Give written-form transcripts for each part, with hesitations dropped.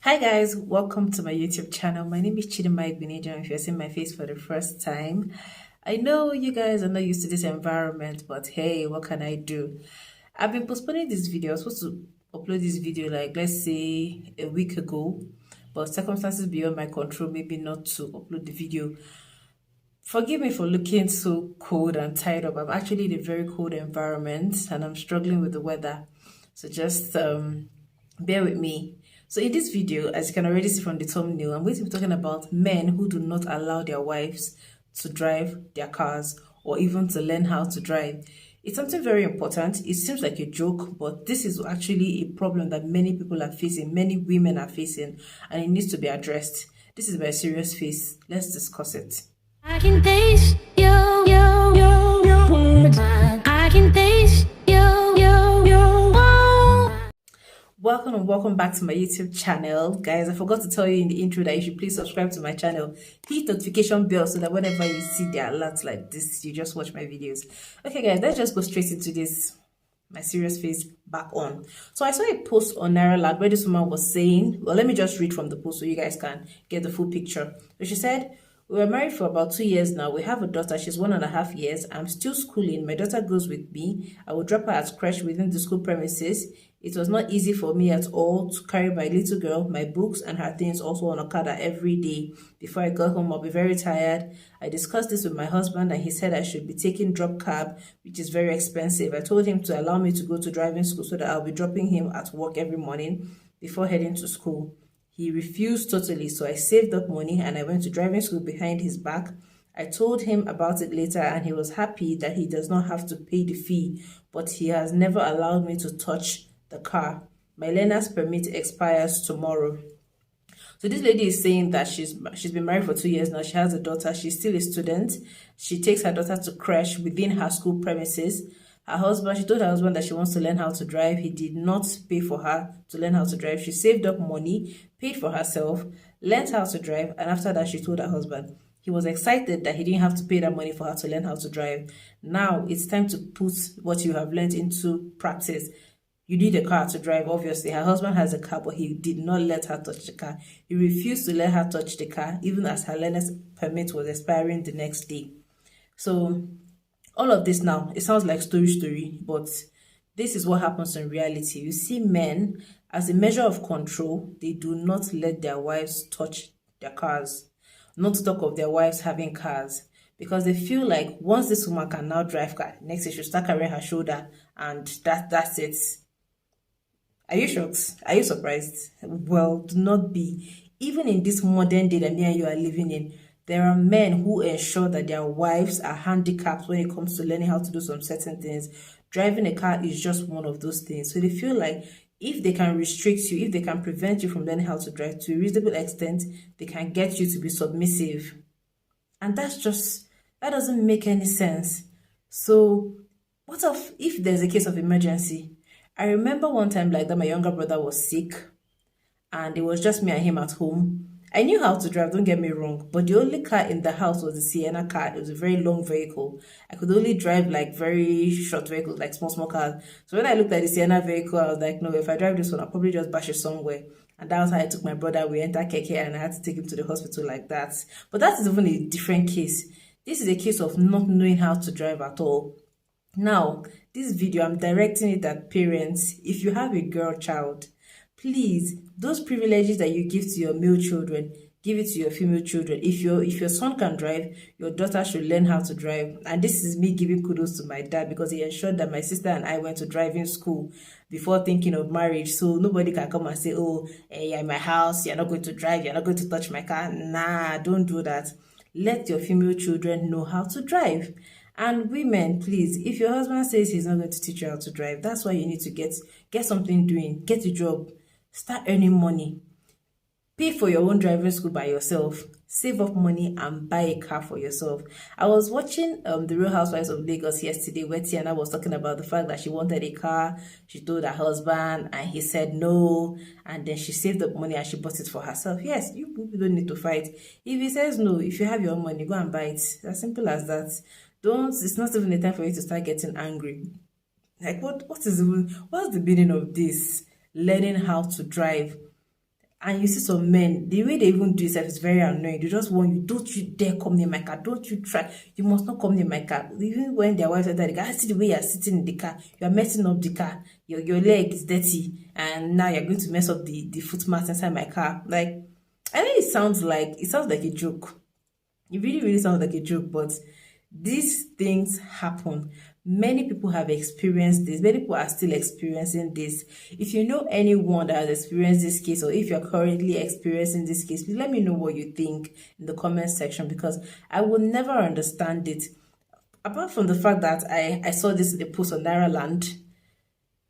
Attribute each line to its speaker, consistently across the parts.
Speaker 1: Hi guys, welcome to my YouTube channel. My name is Chidimma Igbeneghu. If you're seeing my face for the first time, I know you guys are not used to this environment, but hey, what can I do? I've been postponing this video. I was supposed to upload this video like let's say a week ago, but circumstances beyond my control maybe not to upload the video. Forgive me for looking so cold and tired up. I'm actually in a very cold environment and I'm struggling with the weather. So just bear with me. So in this video, as you can already see from the thumbnail, I'm going to be talking about men who do not allow their wives to drive their cars or even to learn how to drive. It's something very important. It seems like a joke, but this is actually a problem that many people are facing, many women are facing, and it needs to be addressed. This is my serious face. Let's discuss it. I can taste your words. I can taste your. Welcome and welcome back to my YouTube channel. Guys, I forgot to tell you in the intro that you should please subscribe to my channel. Hit notification bell so that whenever you see the alerts like this, you just watch my videos. Okay guys, let's just go straight into this. My serious face back on. So I saw a post on Naira where this woman was saying, well, let me just read from the post so you guys can get the full picture. So she said, we were married for about 2 years now. We have a daughter. She's 1.5 years. I'm still schooling. My daughter goes with me. I will drop her at crèche within the school premises. It was not easy for me at all to carry my little girl, my books, and her things also on Okada every day. Before I got home, I'll be very tired. I discussed this with my husband and he said I should be taking drop cab, which is very expensive. I told him to allow me to go to driving school so that I'll be dropping him at work every morning before heading to school. He refused totally, so I saved up money and I went to driving school behind his back. I told him about it later and he was happy that he does not have to pay the fee, but he has never allowed me to touch the car. My learner's permit expires tomorrow. So this lady is saying that she's been married for 2 years now. She has a daughter. She's still a student. She takes her daughter to crèche within her school premises. She told her husband that she wants to learn how to drive. He did not pay for her to learn how to drive. She saved up money, paid for herself, learned how to drive, and after that, she told her husband. He was excited that he didn't have to pay that money for her to learn how to drive. Now it's time to put what you have learned into practice. You need a car to drive, obviously. Her husband has a car, but he did not let her touch the car. He refused to let her touch the car, even as her learner's permit was expiring the next day. So all of this now, it sounds like story, but this is what happens in reality. You see men, as a measure of control, they do not let their wives touch their cars. Not to talk of their wives having cars. Because they feel like once this woman can now drive car, next she should start carrying her shoulder and that's it. Are you shocked? Are you surprised? Well, do not be. Even in this modern day that me and you are living in, there are men who ensure that their wives are handicapped when it comes to learning how to do some certain things. Driving a car is just one of those things. So they feel like if they can restrict you, if they can prevent you from learning how to drive to a reasonable extent, they can get you to be submissive. And that doesn't make any sense. So what if there's a case of emergency? I remember one time like that my younger brother was sick and it was just me and him at home. I knew how to drive, don't get me wrong, but the only car in the house was the Sienna car. It was a very long vehicle. I could only drive like very short vehicles, like small cars. So when I looked at the Sienna vehicle, I was like, no, if I drive this one, I'll probably just bash it somewhere. And that was how I took my brother. We entered Keke and I had to take him to the hospital like that. But that is even a different case. This is a case of not knowing how to drive at all. Now, this video, I'm directing it at parents. If you have a girl child, please, those privileges that you give to your male children, give it to your female children. If your son can drive, your daughter should learn how to drive. And this is me giving kudos to my dad because he ensured that my sister and I went to driving school before thinking of marriage. So nobody can come and say, oh, you're in my house, you're not going to drive, you're not going to touch my car. Nah, don't do that. Let your female children know how to drive. And women, please, if your husband says he's not going to teach you how to drive, that's why you need to get something doing, get a job, start earning money, pay for your own driving school by yourself, save up money and buy a car for yourself. I was watching The Real Housewives of Lagos yesterday where Tiana was talking about the fact that she wanted a car. She told her husband and he said no, and then she saved up money and she bought it for herself. Yes, you don't need to fight. If he says no, if you have your own money, go and buy it. As simple as that. It's not even a time for you to start getting angry. Like what's the meaning of this? Learning how to drive. And you see some men, the way they even do stuff is very annoying. They just want you, don't you dare come near my car. Don't you try. You must not come near my car. Even when their wives enter the car, I see the way you're sitting in the car. You're messing up the car. Your leg is dirty. And now you're going to mess up the foot mat inside my car. Like, I know it sounds like a joke. It really, really sounds like a joke, but these things happen. Many people have experienced this. Many people are still experiencing this. If you know anyone that has experienced this case, or if you're currently experiencing this case, please let me know what you think in the comment section, because I will never understand it. Apart from the fact that I saw this in a post on Naira Land,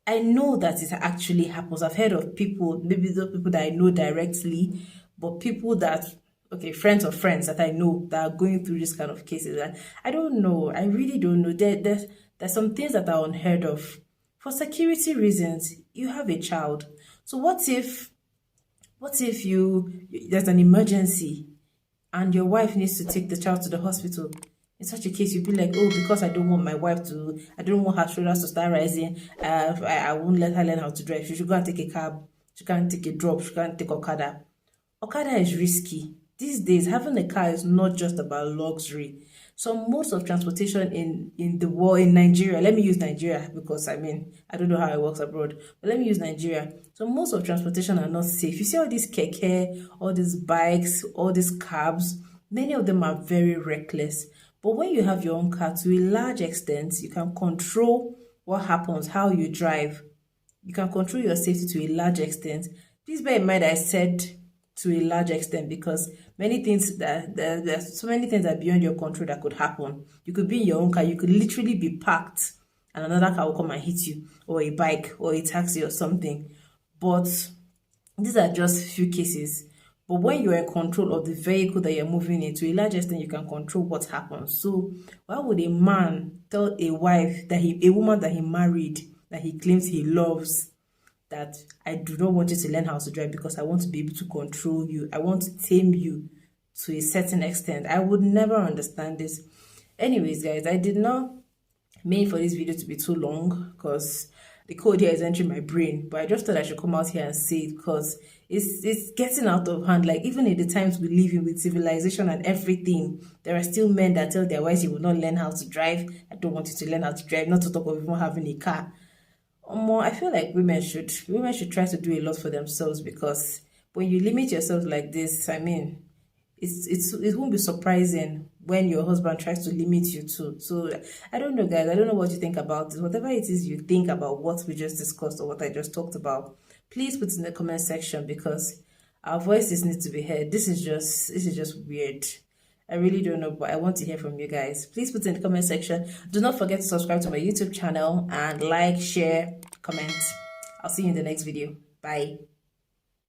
Speaker 1: I know that it actually happens. I've heard of people, maybe those people that I know directly, but people that, okay, friends of friends that I know that are going through this kind of cases. And I don't know. I really don't know. There's some things that are unheard of. For security reasons, you have a child. So what if there's an emergency and your wife needs to take the child to the hospital? In such a case, you'd be like, oh, because I don't want I don't want her shoulders to start rising, I won't let her learn how to drive. She should go and take a cab. She can't take a drop. She can't take Okada. Okada is risky. These days, having a car is not just about luxury. Some modes of transportation in the world, in Nigeria, let me use Nigeria because I mean, I don't know how it works abroad, but let me use Nigeria. So modes of transportation are not safe. You see all these keke, all these bikes, all these cabs, many of them are very reckless. But when you have your own car, to a large extent, you can control what happens, how you drive. You can control your safety to a large extent. Please bear in mind I said to a large extent, because many things there's so many things that are beyond your control that could happen. You could be in your own car, you could literally be parked and another car will come and hit you, or a bike or a taxi or something. But these are just few cases. But when you're in control of the vehicle that you're moving in, to a large extent, you can control what happens. So why would a man tell a wife that a woman that he married, that he claims he loves, that I do not want you to learn how to drive because I want to be able to control you. I want to tame you to a certain extent. I would never understand this. Anyways, guys, I did not mean for this video to be too long because the code here is entering my brain, but I just thought I should come out here and say it because it's getting out of hand. Like, even in the times we live in with civilization and everything, there are still men that tell their wives, you will not learn how to drive. I don't want you to learn how to drive, not to talk of even having a car. I feel like women should try to do a lot for themselves, because when you limit yourself like this, I mean, it won't be surprising when your husband tries to limit you too. So I don't know, guys. I don't know what you think about this. Whatever it is you think about what we just discussed or what I just talked about, please put it in the comment section, because our voices need to be heard. This is just weird. I really don't know, but I want to hear from you guys. Please put it in the comment section. Do not forget to subscribe to my YouTube channel and like, share, comment. I'll see you in the next video. Bye.